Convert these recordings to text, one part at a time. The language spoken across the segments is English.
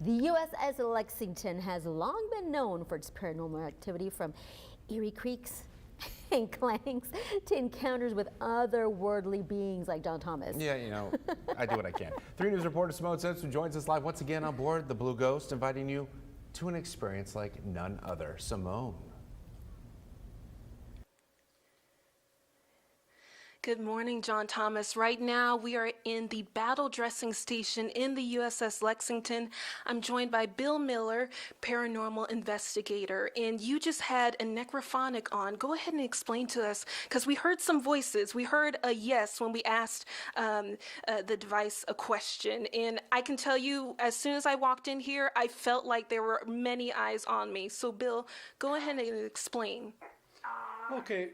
The USS Lexington has long been known for its paranormal activity, from eerie creaks and clangs to encounters with otherworldly beings like John Thomas. Yeah, you know, I do what I can. 3 News reporter Simoné Simpson joins us live once again on board the Blue Ghost, inviting you to an experience like none other. Simone. Good morning, John Thomas. Right now, we are in the battle dressing station in the USS Lexington. I'm joined by Bill Miller, paranormal investigator, and you just had a necrophonic on. Go ahead and explain to us, because we heard some voices. We heard a yes when we asked the device a question, and I can tell you, as soon as I walked in here, I felt like there were many eyes on me. So, Bill, go ahead and explain. Okay.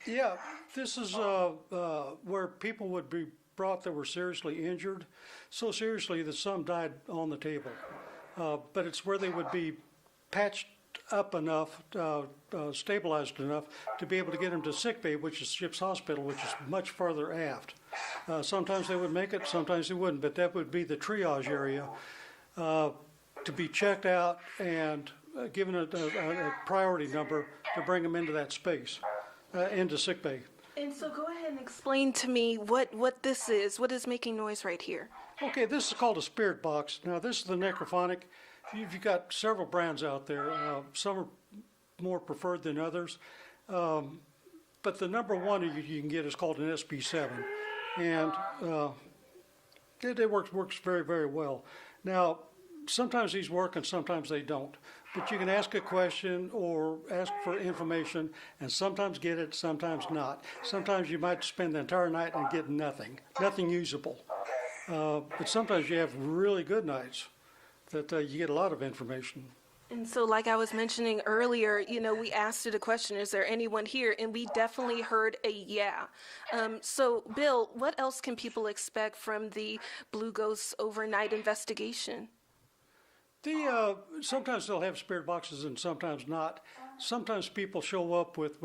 Yeah, this is where people would be brought that were seriously injured, so seriously that some died on the table. But it's where they would be patched up enough, stabilized enough to be able to get them to sickbay, which is ship's hospital, which is much farther aft. Sometimes they would make it, sometimes they wouldn't, but that would be the triage area to be checked out and given a priority number to bring them into that space. Into sickbay. And so go ahead and explain to me what this is. What is making noise right here? Okay, this is called a spirit box. Now, this is the necrophonic. You've got several brands out there. Some are more preferred than others. But the number one you can get is called an SB7. And it works very, very well. Now, sometimes these work and sometimes they don't. But you can ask a question or ask for information and sometimes get it, sometimes not. Sometimes you might spend the entire night and get nothing usable. But sometimes you have really good nights that you get a lot of information. And so, like I was mentioning earlier, you know, we asked it a question, is there anyone here? And we definitely heard a yeah. So, Bill, what else can people expect from the Blue Ghost overnight investigation? Sometimes they'll have spirit boxes and sometimes not. Sometimes people show up with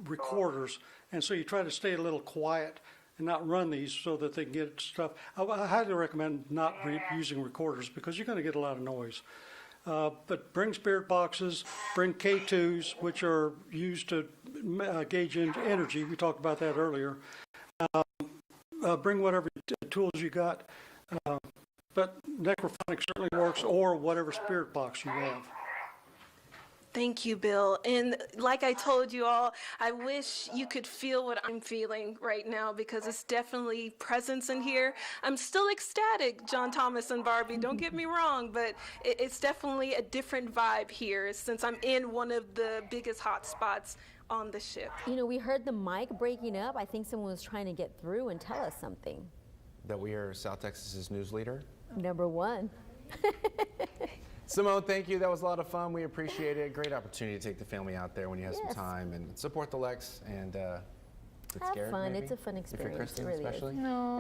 recorders, and so you try to stay a little quiet and not run these so that they can get stuff. I highly recommend not using recorders because you're going to get a lot of noise. But bring spirit boxes, bring K2s, which are used to gauge energy. We talked about that earlier. Bring whatever tools you got. But necrophonic certainly works, or whatever spirit box you have. Thank you, Bill. And like I told you all, I wish you could feel what I'm feeling right now, because it's definitely presence in here. I'm still ecstatic, John Thomas and Barbie, don't get me wrong, but it's definitely a different vibe here since I'm in one of the biggest hot spots on the ship. You know, we heard the mic breaking up. I think someone was trying to get through and tell us something. That we are South Texas's news leader. Number one. Simone, thank you. That was a lot of fun. We appreciate it. Great opportunity to take the family out there when you have some time and support the Lex and get Have scared. fun. Maybe, it's a fun if you're experience. Kristen, It really especially. is. No.